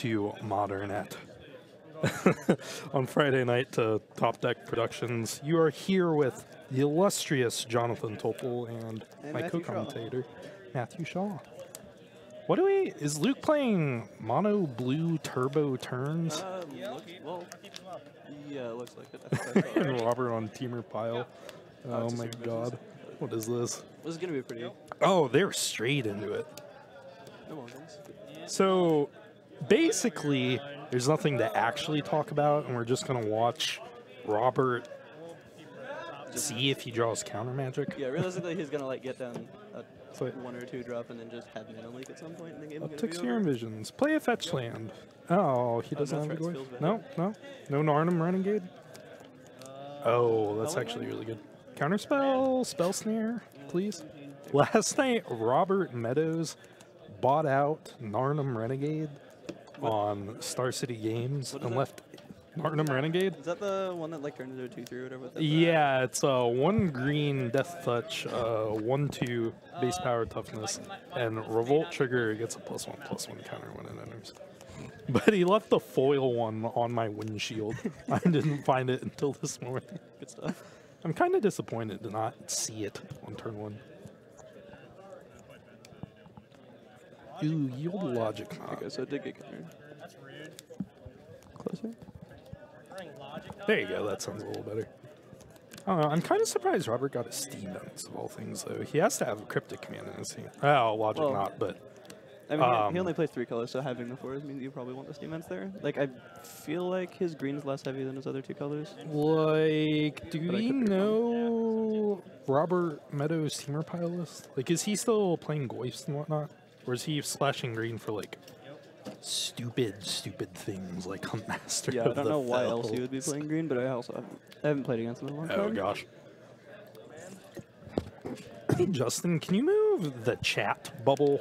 to Modernette. On Friday night to Top Deck Productions, you are here with the illustrious Jonathan Topol and my co-commentator, Matthew Shaw. What do we... Is Luke playing mono blue turbo turns? Well, yeah, it looks like it. And Robert on Temur pile. Oh my god. What is this? This is going to be pretty... Oh, they're straight into it. No more things. So, basically, there's nothing to actually talk about, and we're just going to watch Robert see if he draws counter magic. Yeah, realistically, he's going to like get down a So, 1 or 2 drop and then just have Mana Leak at some point in the game. Uptick Serum Visions. Play a fetch land. Oh, he doesn't have a threats Goy? feels bad. No. No Narnum Renegade? Oh, that's actually really good. Counterspell, Spell Snare, please. Last night, Robert Meadows bought out Narnum Renegade on Star City Games and left Narnum Renegade. Is that the one that like turned into a 2/3 or whatever? Yeah, it's a 1 green Death Touch, 1/2 base power toughness, and Revolt Trigger gets a +1/+1 counter when it enters. But he left the foil one on my windshield. I didn't find it until this morning. Good stuff. I'm kind of disappointed to not see it on turn 1. Ooh, yield logic. Okay, so it did get countered. Closer. There you go, that sounds a little better. I don't know, I'm kind of surprised Robert got a Steam Dance of all things, though. He has to have a Cryptic Command in his hand. Oh, logic Well, not, but... I mean, he only plays 3 colors, so having the 4s means you probably want the Steam Ents there. Like, I feel like his green's less heavy than his other 2 colors. Like, do But I we could be know Robert Meadows' Temur pile list? Like, is he still playing Goyfs and whatnot? Or is he splashing green for, like, stupid things like Huntmaster? Yeah, I don't know why else he would be playing green, but I haven't played against him in a long time. Oh, gosh. Hey, Justin, can you move the chat bubble?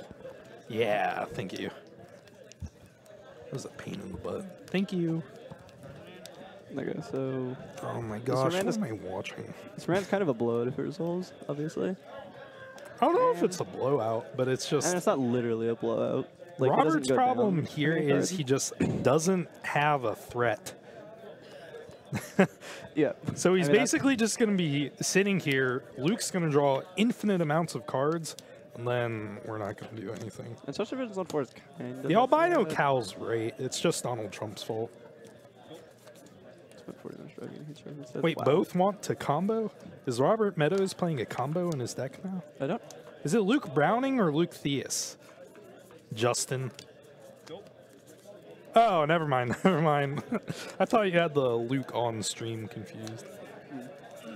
Yeah, thank you. That was a pain in the butt. Thank you. Okay, so... Oh my gosh, what am I watching? This rant's kind of a blowout if it resolves, obviously. I don't know if it's a blowout, but it's just... And it's not literally a blowout. Like, he doesn't Robert's go problem down here any is card. he just doesn't have a threat. Yeah. So he's I mean, basically just going to be sitting here. Luke's going to draw infinite amounts of cards, and then we're not going to do anything. And Social Visions on 4 is kind of... The albino cow's right. It's just Donald Trump's fault. Wait, Wow. both want to combo? Is Robert Meadows playing a combo in his deck now? I don't... Is it Luke Browning or Luke Thies? Justin. Oh, never mind, never mind. I thought you had the Luke on stream confused.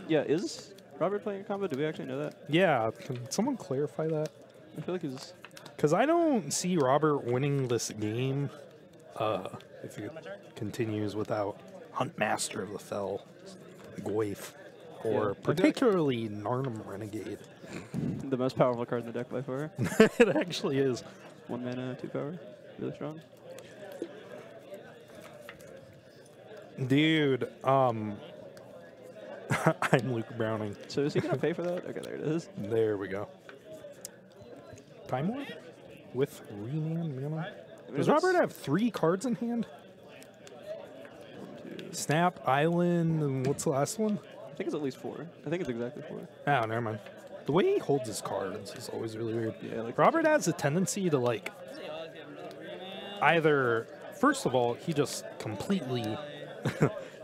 Yeah, is Robert playing a combo? Do we actually know that? Yeah, can someone clarify that? I feel like he's... Because I don't see Robert winning this game if it continues without Huntmaster of the Fell, Goyf, or particularly Narnum Renegade. The most powerful card in the deck by far. It actually is. 1 mana, 2 power. Really strong. Dude, I'm Luke Browning. So is he going to pay for that? Okay, there it is. There we go. Time Warp? With Renam mana? Does Robert have 3 cards in hand? 1, 2. Snap, Island, and what's the last one? I think it's at least 4. I think it's exactly 4. Oh, never mind. The way he holds his cards is always really weird. Yeah, like Robert has a tendency to, like, either, first of all, he just completely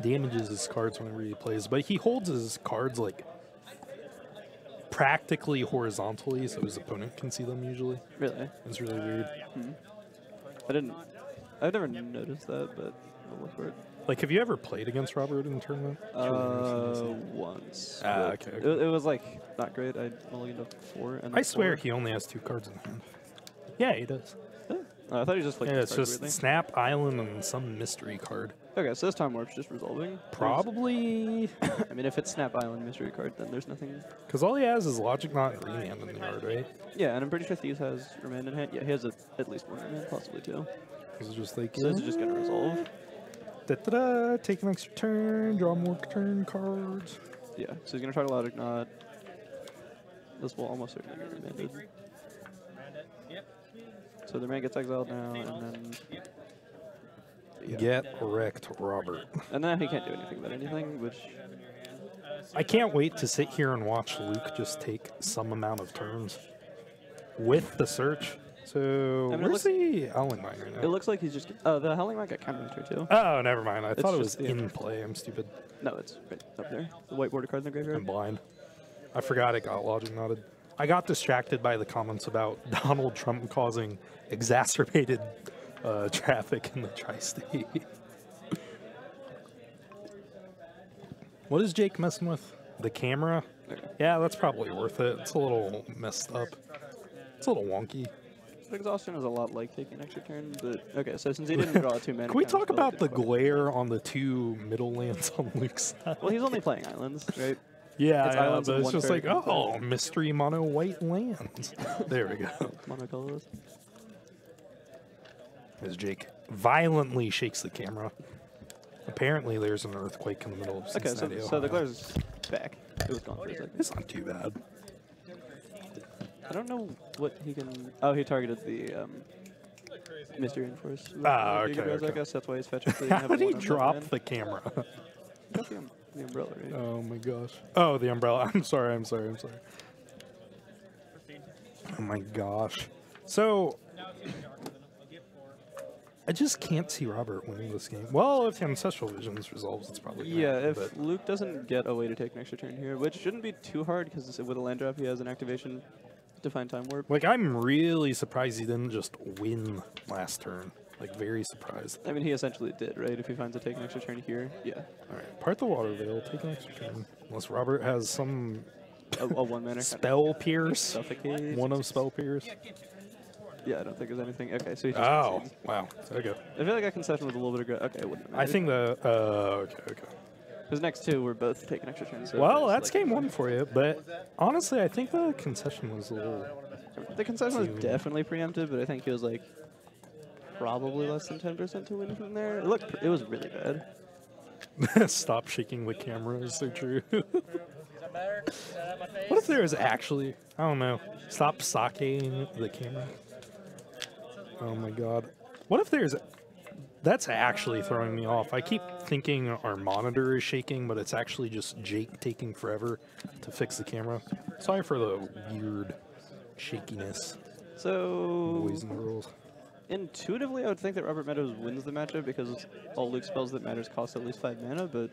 damages his cards whenever he plays, but he holds his cards, like, practically horizontally so his opponent can see them usually. Really? It's really weird. I've never noticed that, but I'll look for it. Like, have you ever played against Robert in a tournament? Once. Ah, But okay. It was, like, not great. I only ended up 4. And I swear he only has 2 cards in hand. Yeah, he does. Oh, I thought he just like. Yeah, it's just Snap, Island, and some mystery card. Okay, so this Time Warp's just resolving. Probably. I mean, if it's Snap Island mystery card, then there's nothing. Because all he has is Logic Knot and Remand in the yard, right? Yeah, and I'm pretty sure Thies has Remand in hand. Yeah, he has at least 1 Remand, possibly 2. This is just like. So this is just gonna resolve. Da-da-da, take an extra turn, draw more turn cards. Yeah, so he's gonna try to Logic Knot. This will almost certainly get remanded. So the man gets exiled now, and then Get wrecked, Robert. And now he can't do anything about anything, which... I can't wait to sit here and watch Luke just take some amount of turns with the search. So, I mean, where's the Howling Mine right now? It looks like he's just... Oh, the Howling Mine got counter too. Oh, never mind. I thought it was just, in play. I'm stupid. No, it's right up there. The white border card in the graveyard. I'm blind. I forgot it got logic knotted. I got distracted by the comments about Donald Trump causing exacerbated traffic in the tri-state. What is Jake messing with? The camera? Yeah, that's probably worth it. It's a little messed up. It's a little wonky. Exhaustion is a lot like taking an extra turn, but okay, so since he didn't draw 2 mana... Can we talk about the glare on the 2 middle lands on Luke's side? Well, he's only playing islands, right? Yeah, but it's just like, oh, mystery mono white lands. There we go. Monocolorless. As Jake violently shakes the camera. Apparently, there's an earthquake in the middle of Cincinnati. Okay, so the glare's back. It was gone for a second. It's not too bad. I don't know what he can... Oh, he targeted the Mystery Enforce. Ah, okay. I guess that's why he's fetching. How did he drop the camera? Got the umbrella, right? Oh my gosh. Oh, the umbrella. I'm sorry. Oh my gosh. So, I just can't see Robert winning this game. Well, if Ancestral Visions resolves, it's probably gonna happen, if Luke doesn't get a way to take an extra turn here, which shouldn't be too hard because with a land drop he has an activation to find Time Warp. Like, I'm really surprised he didn't just win last turn. Like, very surprised. I mean, he essentially did, right? If he finds a take an extra turn here, yeah. Alright, part the Water Veil, take an extra turn. Unless Robert has some... a 1-mana Spell Pierce? Suffocate. One of Spell Pierce? Yeah, I don't think there's anything. Okay, so he's just Oh, wow. Okay. I feel like that concession was a little bit aggressive. Okay, it wouldn't have I think the... okay. His next 2 were both taking extra turns. So well, that's like game 1 for you, but honestly, I think the concession was a little... The concession was definitely preempted, but I think he was like probably less than 10% to win from there. It was really bad. Stop shaking the camera is so true. What if there was actually... I don't know. Stop socking the camera. Oh my god. What if there's... That's actually throwing me off. I keep thinking our monitor is shaking, but it's actually just Jake taking forever to fix the camera. Sorry for the weird shakiness. So... Boys and girls. Intuitively, I would think that Robert Meadows wins the matchup because all Luke spells that matters cost at least 5 mana, but...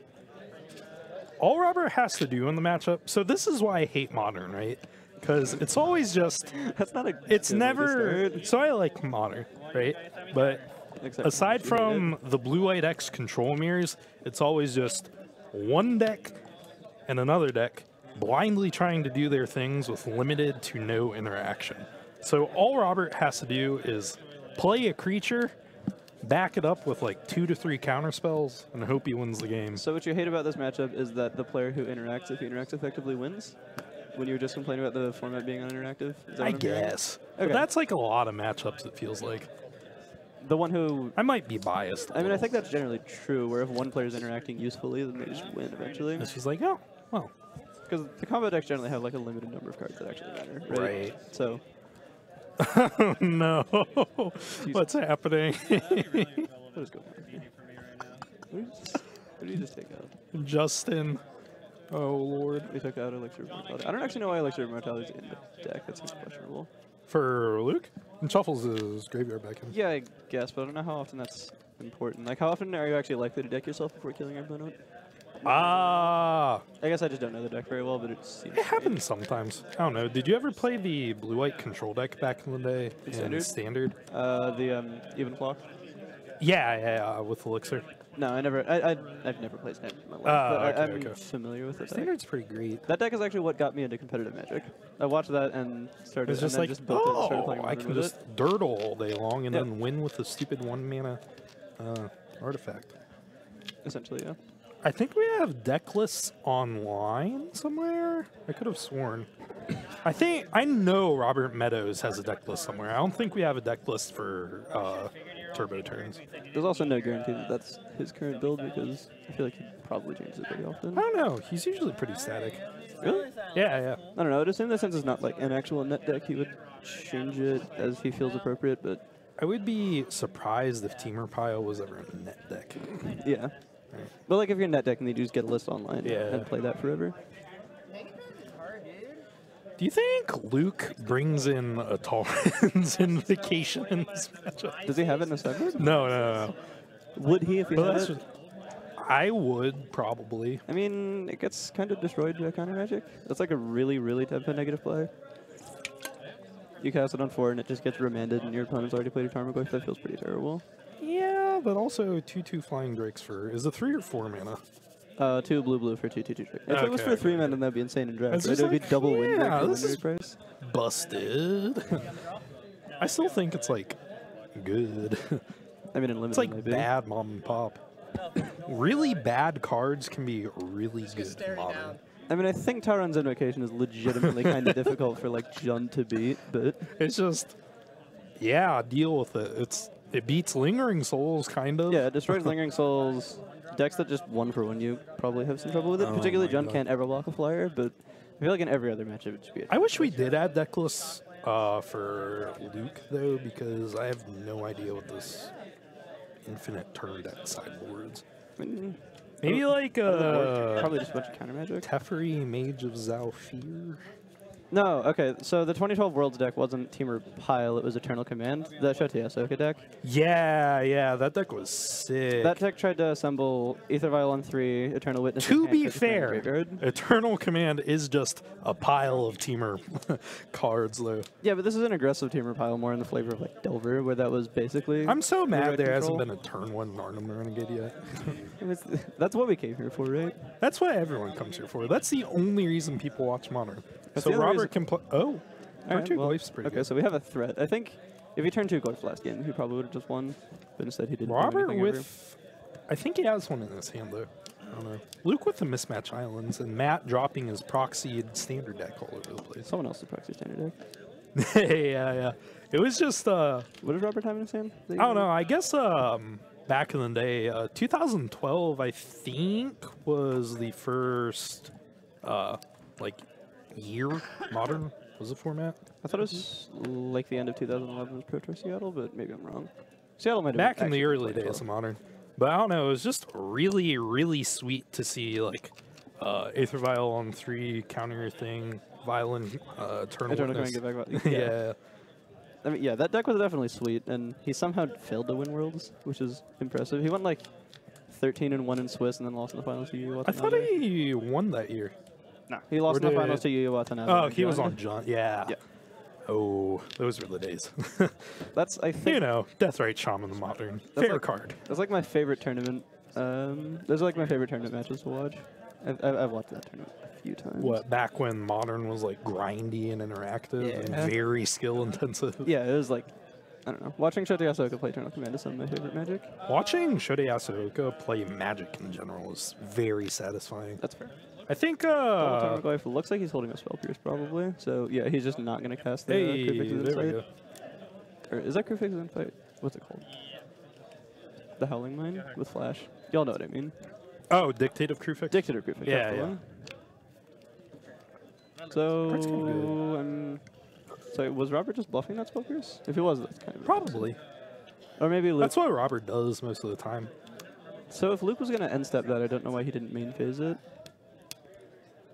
All Robert has to do in the matchup... So this is why I hate Modern, right? Because it's always just... That's not a... It's never... So I like Modern, right? But... Aside from the Blue-White X control mirrors, it's always just one deck and another deck blindly trying to do their things with limited to no interaction. So all Robert has to do is play a creature, back it up with like 2 to 3 counter spells, and hope he wins the game. So what you hate about this matchup is that the player who interacts, if he interacts effectively, wins? When you were just complaining about the format being uninteractive? I guess. Okay. But that's like a lot of matchups, it feels like. The one who... I might be biased. I mean, I think that's generally true, where if one player's interacting usefully, then they just win eventually. It's just like, oh, well. Because the combo decks generally have like a limited number of cards that actually matter, right? Right. So... Oh, no. What's happening? What is going on here? What did you just take out? Justin. Oh, Lord. We took out Elixir of Mortality. I don't actually know why Elixir of Mortality is in the deck. That seems questionable. For Luke? And shuffles his graveyard back in. Yeah, I guess, but I don't know how often that's important. Like, how often are you actually likely to deck yourself before killing your opponent? Ah! I guess I just don't know the deck very well, but it seems... It happens sometimes. I don't know. Did you ever play the Blue-White control deck back in the day? In Standard? The Even Flock? Yeah, with Elixir. No, I never... I've never played Standard in my life, but I'm familiar with it. Standard's pretty great. That deck is actually what got me into competitive Magic. I watched that and started... It's just and like, just built it and started playing I can just dirtle all day long and then win with a stupid 1-mana artifact. Essentially, yeah. I think we have deck lists online somewhere. I could have sworn. I know Robert Meadows has a deck list somewhere. I don't think we have a deck list for turbo turns. There's also no guarantee that that's his current build because I feel like he probably changes it pretty often. I don't know. He's usually pretty static. Really? Yeah. I don't know. I'd assume that since it's not like an actual net deck, he would change it as he feels appropriate, but... I would be surprised if Temur Pile was ever a net deck. Yeah. But like if you're net deck and you just get a list online and play that forever. Do you think Luke brings in a Tauren's Invocation in this matchup? Does he have it in a sideboard? No. Would he if he had it? I would, probably. I mean, it gets kind of destroyed by counter magic. That's like a really, really tough negative play. You cast it on 4 and it just gets remanded and your opponent's already played a Tarmogoyf. That feels pretty terrible. Yeah, but also 2/2 Flying Drakes for... Is it 3 or 4 mana? 2 blue for 2/2 Drake. If it was for 3 mana, then that'd be insane in draft. Right? It would be double win rate price. Busted. I still think it's like good. I mean, in limited, it's like maybe. bad mom and pop. Really bad cards can be really good modern. I mean, I think Tauren's Invocation is legitimately kind of difficult for like Jund to beat, but it's just, yeah, deal with it. It beats Lingering Souls, kind of. Yeah, it destroys Lingering Souls. Decks that just 1-for-1, you probably have some trouble with it. Particularly, Jund can't ever block a flyer, but I feel like in every other matchup it should be. I wish we did add deck lists for Luke though, because I have no idea what this infinite turn deck sideboards. I mean, maybe like probably just a bunch of counter magic. Teferi, Mage of Zalfir. No, okay, so the 2012 Worlds deck wasn't Temur Pile, it was Eternal Command, the Shoti Ahsoka deck. Yeah, that deck was sick. That deck tried to assemble Aether Vial on 3, Eternal Witness. To be fair, Eternal Command is just a pile of Temur cards, though. Yeah, but this is an aggressive Temur Pile, more in the flavor of like Delver, where that was basically... I'm so mad there hasn't been a turn 1 Arnhem Renegade yet. That's what we came here for, right? That's what everyone comes here for. That's the only reason people watch Modern. So Robert can play... Oh, turn 2 Glyph's pretty good. Okay, so we have a threat. I think if he turned 2 Glyphs last game, he probably would have just won. But instead he didn't. Robert with... I think he has one in his hand, though. I don't know. Luke with the Mismatch Islands, and Matt dropping his proxied standard deck all over the place. Someone else's proxy standard deck. yeah. It was just... What did Robert have in his hand? I don't know. I guess back in the day, 2012, I think, was the first, year Modern was the format. I thought it was like the end of 2011 was Pro Tour Seattle, but maybe I'm wrong. Seattle might have back in the early days of Modern. But I don't know, it was just really, really sweet to see like Aether Vial on 3 counter thing, Violent Eternal Witness. Get back yeah. I mean, yeah, that deck was definitely sweet, and he somehow failed to win Worlds, which is impressive. He went like 13-1 in Swiss, and then lost in the finals to Yu Watanabe. I thought he won that year. No, he lost in the finals to Yu Watanabe. Oh, he was on John. Yeah. Yeah. Oh, those were the days. That's, I think... You know, Deathrite Shaman the Modern. Fair card. That's like my favorite tournament. Those are like my favorite tournament matches to watch. I've watched that tournament a few times. What, back when Modern was like grindy and interactive and very skill intensive? Yeah, it was like, I don't know. Watching Shoti Ahsoka play Eternal Command is some of my favorite Magic. Watching Shoti Ahsoka play Magic in general is very satisfying. That's fair. I think Tarmogoyf looks like he's holding a Spell Pierce probably. So yeah, he's just not going to cast the Crewfix's Insight. Or is that Crewfix's Insight? What's it called? The Howling Mine with Flash. Y'all know what I mean. Oh, Dictative Crewfix? Dictative Crewfix. Yeah. So, so was Robert just bluffing that Spell Pierce? If he was, that's kind of probably. Or maybe Luke. That's what Robert does most of the time. So if Luke was going to end step that, I don't know why he didn't main phase it.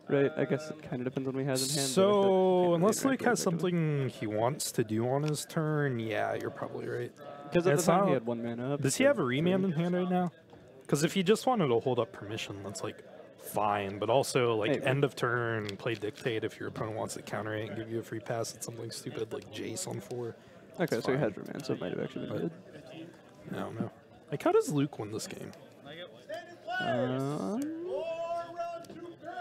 Right, I guess it kind of depends on what he has in hand. So, unless Luke has something he wants to do on his turn, yeah, you're probably right. Because at the time he had 1 mana up. Does he have a remand in hand right now? Because if he just wanted to hold up permission, that's like fine. But also, like, end of turn, play Dictate if your opponent wants to counter it and give you a free pass at something stupid like Jace on 4. Okay, so he has remand, so it might have actually been good. I don't know. Like, how does Luke win this game?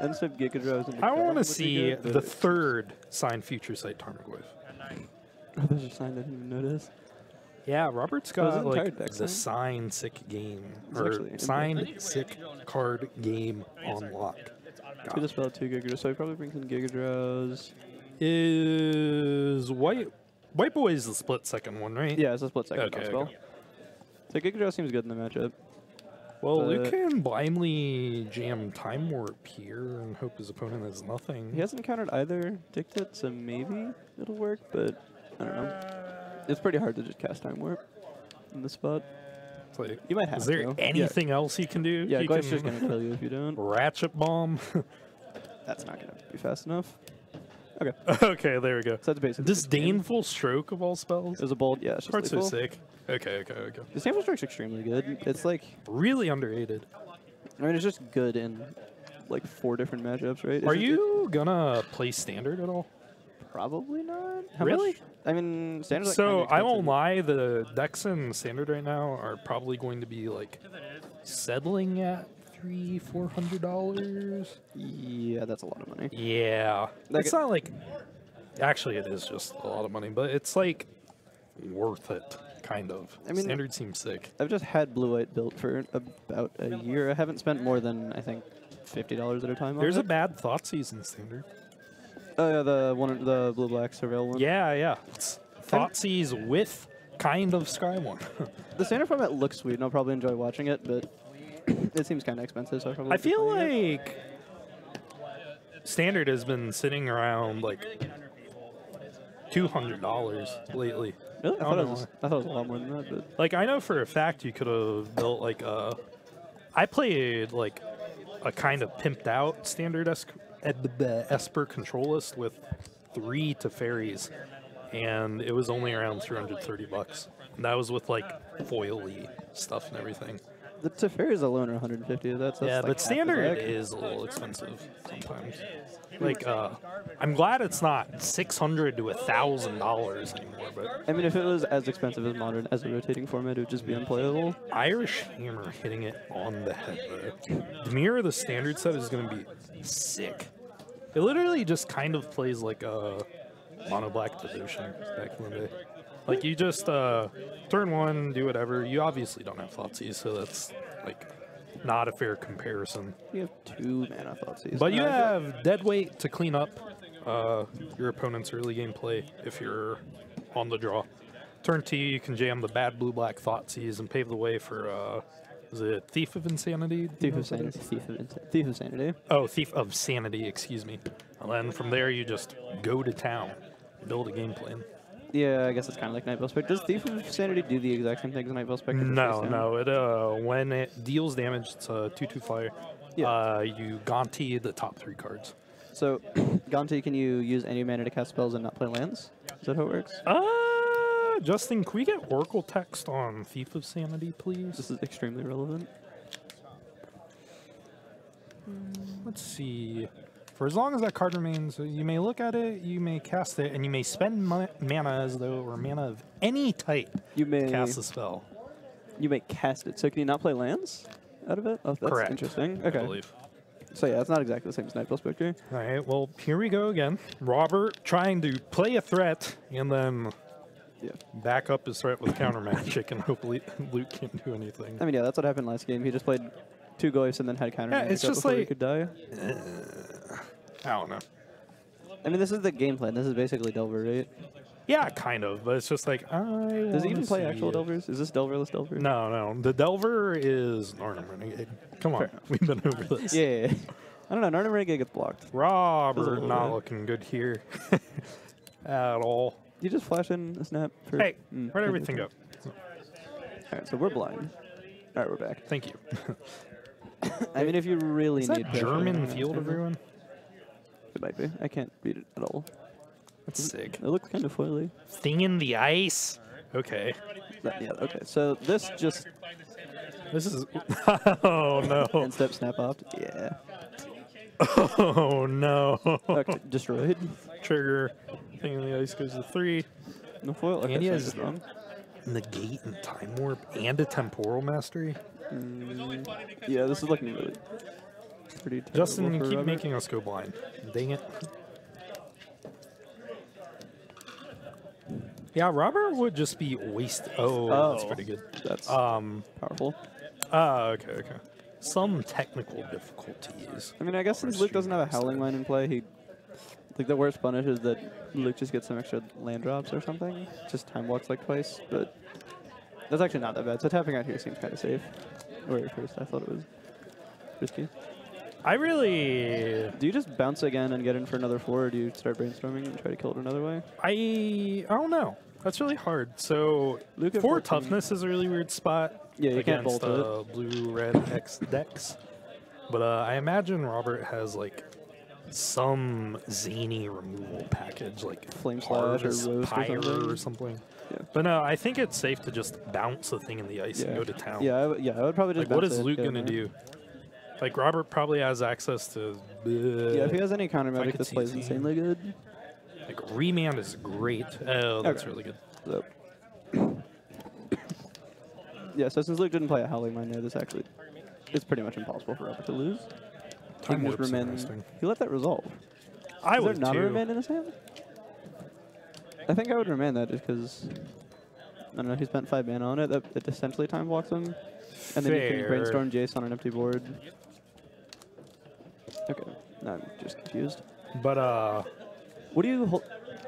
Instead Gigadrow's I want to see the 3rd signed Future Sight Tarmogoyf. Oh, those are signed, I didn't even notice. Yeah, Robert's got like the signed sick game, or signed sick card game on lock. He just spelled 2 Gigadrows, so he probably brings in Gigadrows. Is White Boy is the split second one, right? Yeah, it's a split second spell. So Gigadrow seems good in the matchup. Well, Luke can blindly jam Time Warp here and hope his opponent has nothing. He hasn't countered either Dictate, so maybe it'll work, but I don't know. It's pretty hard to just cast Time Warp in this spot. It's like, You might have is there to. anything else you can do? Yeah, you Ghost can just going to kill you if you don't. Ratchet Bomb. That's not going to be fast enough. Okay. Okay, there we go. So that's basically Disdainful Stroke of all spells. There's a bolt. Yeah, it's just Part's so lethal. sick. Okay. Disdainful Stroke's extremely good. It's like, Really underrated. I mean, it's just good in like 4 different matchups, right? Are you gonna play Standard at all? Probably not. How Really? much? I mean, Standard's like So kinda I won't expensive. lie, the decks in Standard right now are probably going to be like settling at $300-400. Yeah, that's a lot of money. Yeah, Like it's not like. Actually, it is just a lot of money, but it's like worth it, kind of. I mean- Standard seems sick. I've just had blue-white built for about a year. I haven't spent more than, I think, $50 at a time on There's a it. bad Thoughtseize in Standard. Oh, yeah, the blue-black surveil one. Yeah. It's Thoughtseize with kind of Sky one. The Standard format looks sweet, and I'll probably enjoy watching it, but it seems kind of expensive, so I probably I won't be feel playing it. like Standard has been sitting around like $200 lately. Really? I don't thought it know was a lot more than that, but Like, I know for a fact you could have built like a. I played like a kind of pimped out Standard Esper control list with 3 Teferis, and it was only around $330. And that was with like foily stuff and everything. the Teferis alone are 150. That's Yeah, like but half the Standard deck. is a little expensive sometimes. Like, I'm glad it's not $600 to $1,000 anymore, but I mean, if it was as expensive as Modern as a rotating format, it would just be unplayable. Irish Hammer hitting it on the head, though. Temur, the Standard set, is going to be sick. It literally just kind of plays like a mono black Devotion back in the day. Like, you just turn 1, do whatever. You obviously don't have Thoughtseize, so that's like not a fair comparison. You have 2 mana Thoughtseize. But you have Deadweight to clean up your opponent's early game play if you're on the draw. Turn 2, you can jam the bad blue-black Thoughtseize and pave the way for, is it Thief of Insanity? Thief of Sanity. Thief of Sanity. Oh, Thief of Sanity, excuse me. And then from there, you just go to town, build a game plan. Yeah, I guess it's kind of like Nightveil Spectre. Does Thief of Sanity do the exact same thing as Nightveil Spectre? No. It when it deals damage, it's a 2/2 flyer. Yeah. You Gonti the top 3 cards. So, Gonti, can you use any mana to cast spells and not play lands? Is that how it works? Justin, can we get Oracle text on Thief of Sanity, please? This is extremely relevant. Let's see. For as long as that card remains, you may look at it, you may cast it, and you may spend mana as though, or mana of any type, You may to cast the spell. You may cast it. So can you not play lands out of it? Oh, that's Correct. interesting. I Okay. believe. So yeah, it's not exactly the same as Nightveil Spectre. All right, well, here we go again. Robert trying to play a threat and then Yeah. back up his threat with counter magic, and hopefully Luke can't do anything. I mean, yeah, that's what happened last game. He just played 2 Goyfs and then had counter magic it's up just before he like- could die. I don't know. I mean, this is the game plan. This is basically Delver, right? Yeah, kind of, but it's just like, Does he even play actual Delver? Delvers? Is this Delverless Delver? No. The Delver is Narnum Renegade. Come on, Fair enough. we've been over this. Yeah. I don't know. Narnum Renegade gets blocked. Robert Doesn't not really. looking good here at all. You just flash in a snap for... Hey, Mm, where'd everything go? Alright, so we're blind. Alright, we're back. Thank you. I mean, if you really Is need that pressure, German then Field of it Ruin? might be. I can't read it at all. That's sick. It looks kind of foily. Thing in the ice. Okay. Yeah, okay. So this just This is. Oh no. end step snap off. Yeah. Oh no. Okay, destroyed. Trigger. Thing in the ice goes to 3. No foil. Okay, And he so I has did wrong. Negate and Time Warp and a Temporal Mastery. Yeah, this is looking really pretty terrible. Justin, you for keep Robert. making us go blind. Dang it. Yeah, Robert would just be waste. Oh, that's pretty good. That's powerful. Okay. Some technical difficulties. I mean, I guess since Luke doesn't have a Howling Mine in play, he like the worst punish is that Luke just gets some extra land drops or something. Just time walks like twice, but that's actually not that bad. So tapping out here seems kind of safe. Or at first, I thought it was risky. I really. Do you just bounce again and get in for another 4, or do you start brainstorming and try to kill it another way? I don't know. That's really hard. So Luke at 4 14. toughness is a really weird spot. Yeah, you can't against bolt blue-red X decks. But I imagine Robert has like some zany removal package, like Flame Slash or Harvest Roast Pyre or something. Yeah. But no, I think it's safe to just bounce the thing in the ice and go to town. Yeah, I would probably just like, what bounce is it, Luke go gonna in there. do? Like Robert probably has access to. Yeah, if he has any counter magic, could this see plays Team. insanely good. Like remand is great. Oh, that's Okay. really good. So. Yeah, so since Luke didn't play a Howling Mine there, this actually it's pretty much impossible for Robert to lose. Time He can just warp's remand. interesting. He let that resolve. I Is there would not a too. remand in his hand? I think I would remand that just because, I don't know, he spent 5 mana on it. That it essentially time blocks him. And then you can Fair. brainstorm Jace on an empty board. Okay, no, I'm just confused. But What do you hold?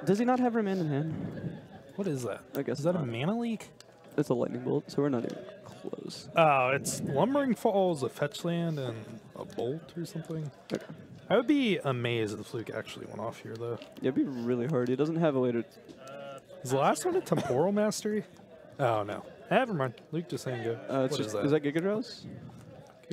Does he not have remand in hand? what is that? I guess Is that a not. mana leak? It's a lightning bolt, so we're not even close. Oh, it's Lumbering Falls, a fetch land, and a bolt or something. Okay. I would be amazed if Luke actually went off here, though. Yeah, it'd be really hard. He doesn't have a way to. Is the last one a Temporal Mastery? Oh, no. Never mind. Luke just saying go. It's What just, is is that Giga Draws?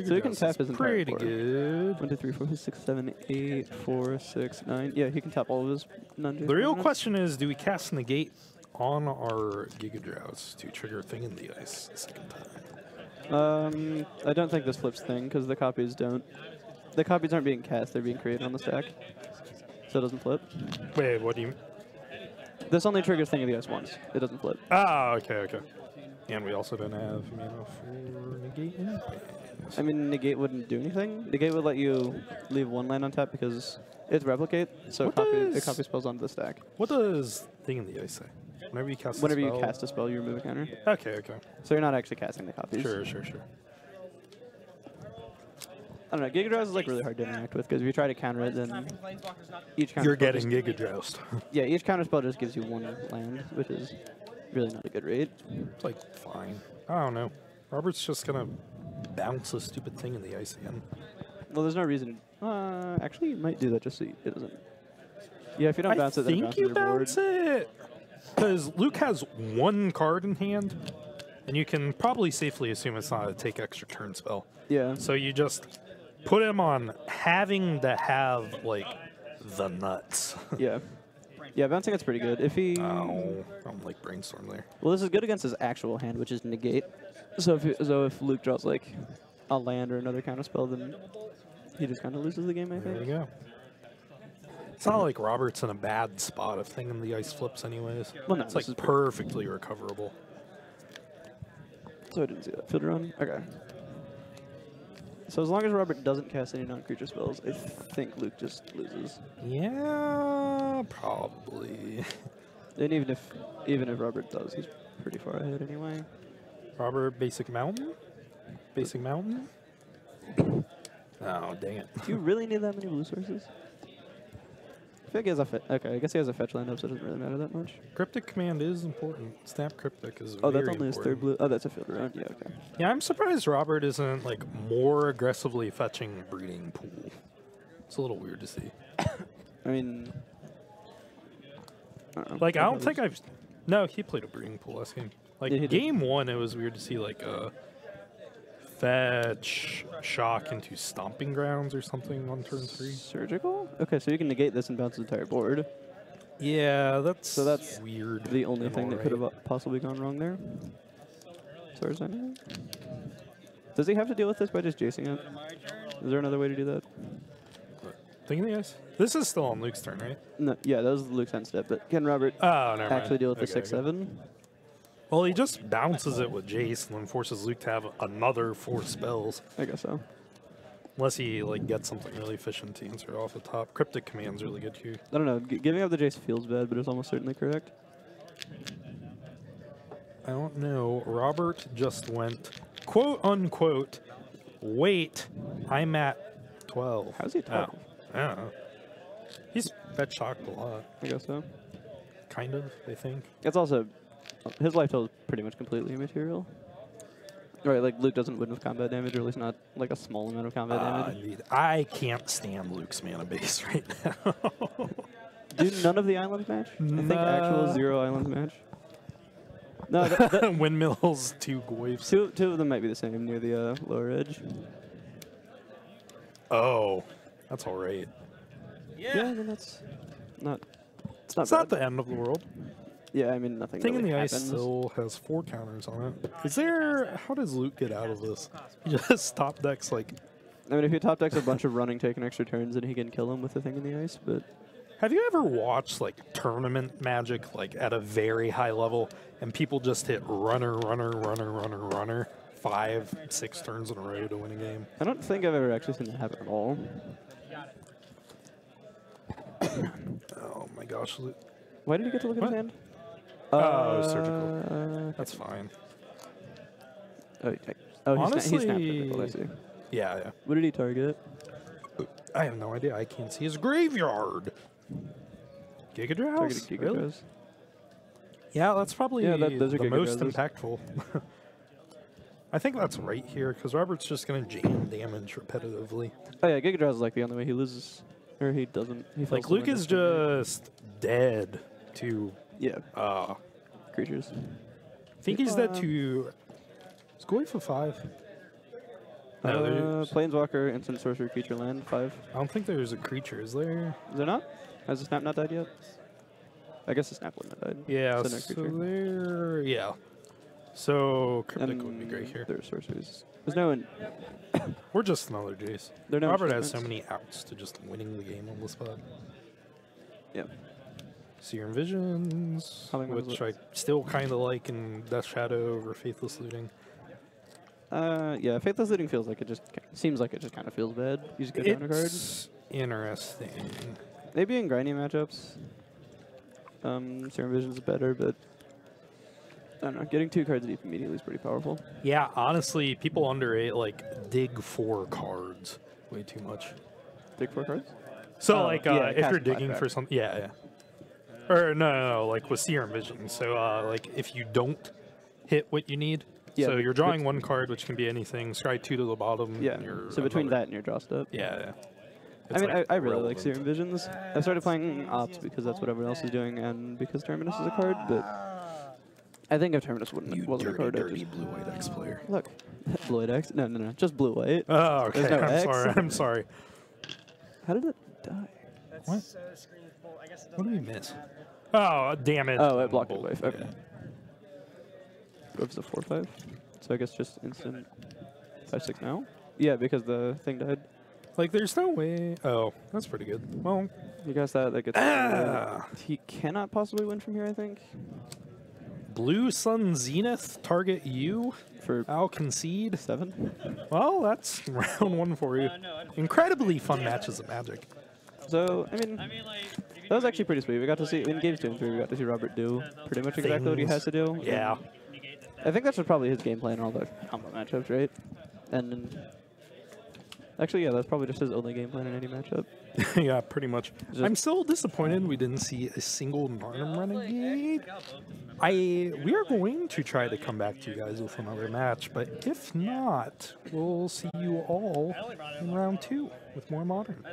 So you can tap his entire pretty board. good. 1, 2, 3, 4, 5, 6, 7, 8, 4, 6, 9. Yeah, he can tap all of his non-Jace. The real permanents. question is, do we cast Negate on our Giga Drowse to trigger a thing in the ice the second time? I don't think this flips thing because the copies don't. The copies aren't being cast; they're being created on the stack, so it doesn't flip. Wait, what do you... This only triggers thing of the ice once. It doesn't flip. Ah, okay, okay. And we also don't have mana for Negate. I mean, negate wouldn't do anything. Negate would let you leave 1 land on tap because it's replicate, so What it does- copy spells onto the stack. What does thing in the ice say? Whenever you cast Whenever a you spell? cast a spell, you remove a counter. Okay, okay. So you're not actually casting the copies. Sure, sure, sure. I don't know. Giga Draws is like really hard to interact with because if you try to counter it, then each counter You're spell getting Giga Joust. yeah, each counter spell just gives you 1 land, which is really not a good rate. It's like, fine. I don't know. Robert's just gonna bounce a stupid thing in the ice again. Well, there's no reason. Actually, you might do that just so it doesn't. Yeah, if you don't bounce it, then it think bounces you your board. bounce it. Because Luke has 1 card in hand, and you can probably safely assume it's not a take extra turn spell. Yeah. So you just put him on having to have, like, the nuts. Yeah. Yeah, bouncing it's pretty good. If he. Oh, I don't like Brainstorm there. Well, this is good against his actual hand, which is negate. So if Luke draws like a land or another counter spell, then he just kind of loses the game, I There you think. go. It's not like Robert's in a bad spot if thing in the ice flips anyways. Well, no, It's this like is perfectly recoverable. So I didn't see that. Field run? Okay. So as long as Robert doesn't cast any non-creature spells, I think Luke just loses. Yeah, probably. And even if Robert does, he's pretty far ahead anyway. Robert, Basic Mountain? Basic Mountain? Oh, dang it. Do you really need that many blue sources? I feel like he has a okay, I guess he has a fetch land up, so it doesn't really matter that much. Cryptic Command is important. Snap Cryptic is Oh, very that's only his third important. blue. Oh, that's a field run. Yeah, okay. Yeah, I'm surprised Robert isn't, like, more aggressively fetching Breeding Pool. It's a little weird to see. I mean, I don't know. Like, I don't think I've... No, he played a Breeding Pool last game. Like, Yeah, he did. game 1, it was weird to see, like, fetch shock into Stomping Grounds or something on turn 3. Surgical? Okay, so you can negate this and bounce the entire board. Yeah, that's So that's weird. The only and thing that could alright. have possibly gone wrong there. As far as I know. Does he have to deal with this by just jacing it? Is there another way to do that? Thing in the ice? This is still on Luke's turn, right? No, yeah, that was Luke's end step, but can Robert Oh, never actually mind. deal with the Okay, 6/7? Well, he just bounces it with Jace and then forces Luke to have another 4 spells. I guess so. Unless he, like, gets something really efficient to answer off the top. Cryptic Command's really good too. I don't know. Giving up the Jace feels bad, but it's almost certainly correct. I don't know. Robert just went, quote unquote, wait, I'm at 12. How's he 12? Oh, I don't know. He's fetch shocked a lot. I guess so. Kind of, I think. It's also his life total is pretty much completely immaterial. Right, like Luke doesn't win with combat damage, or at least not like a small amount of combat damage. Indeed. I can't stand Luke's mana base right now. Do none of the islands match? I think actual 0 islands match. No, Windmills, 2 goyfs. two of them might be the same near the lower edge. Oh, that's all right. Yeah, I mean that's not. It's not. It's not the end of the world. Yeah, I mean nothing. Thing really in the happens. ice still has 4 counters on it. Is there? How does Luke get out of this? He just top decks like. I mean, if he top decks a bunch of running, taking extra turns, then he can kill him with the thing in the ice. But Have you ever watched like tournament Magic like at a very high level, and people just hit runner, 5, 6 turns in a row to win a game? I don't think I've ever actually seen that happen at all. Oh my gosh, Luke. Why did he get to look at his hand? Surgical. That's fine. Oh, Honestly, he snapped it. I see. Yeah. What did he target? I have no idea. I can't see his graveyard. Giga Drowse? Targeted Giga Really? Drowse. Yeah, that's probably those are the Giga most Drowses. impactful. I think that's right here, because Robert's just going to jam damage repetitively. Oh yeah, Giga Drowse is like the only way he loses, or he doesn't. He Like, fails Luke to win is this game. just dead to... Yeah, creatures. I think he's dead to... Is Goy for 5? No, there's... Planeswalker, instant sorcery, creature, land, 5. I don't think there's a creature, is there? Is there not? Has the snap not died yet? I guess the snap wouldn't have died. Yeah, So so, no creature. there... Yeah. So, Cryptic And would be great here. There's sorceries. There's no... We're just another Jace. There are no Robert has so enchantments. many outs to just winning the game on the spot. Yeah. Seer and Visions, How many which was I still kind of like in Death Shadow over Faithless Looting. Yeah, Faithless Looting feels like it just... Seems like it just kind of feels bad. You just go down a card. It's interesting. Maybe in grindy matchups. Serum Vision's better, but... I don't know. Getting 2 cards deep immediately is pretty powerful. Yeah, honestly, people underrate, like, dig 4 cards way too much. Dig 4 cards? So, Oh, like, yeah, if cast you're 5 digging back. for something... Yeah. Or, no, like, with Seer and Vision. So, like, if you don't hit what you need... Yeah, so you're drawing 1 card, which can be anything. Scry 2 to the bottom. Yeah. And you're So between another- that and your draw step. Yeah. I mean, like I really like relevant. Serum Visions. I started playing Ops because that's what everyone else is doing, and because Terminus is a card, but I think if Terminus wasn't a card, I'd dirty just... blue-white X player. Look. Blue-white X? No. Just blue-white. Oh, okay. There's no I'm X. sorry. I'm sorry. How did it die? What? What did we miss? Oh, damn it. Oh, it blocked it Bolt. wave. Okay. Goes to 4/5. So I guess just instant 5/6 now? Yeah, because the thing died. Like, there's no way. Oh, that's pretty good. Well, You guys that gets... He cannot possibly win from here, I think. Blue Sun Zenith, target you. For I'll concede. 7? Well, that's round 1 for you. Incredibly fun matches of Magic. So, I mean, that was actually pretty sweet. We got to see, in games 2 and 3, we got to see Robert do pretty much exactly what he has to do. Yeah. I think that's probably his game plan in all the combo matchups, right? And actually, yeah, that's probably just his only game plan in any matchup. Yeah, pretty much. I'm still disappointed we didn't see a single Narnum Renegade. We are going to try to come back to you guys with another match, but if not, we'll see you all in round 2 with more Modern.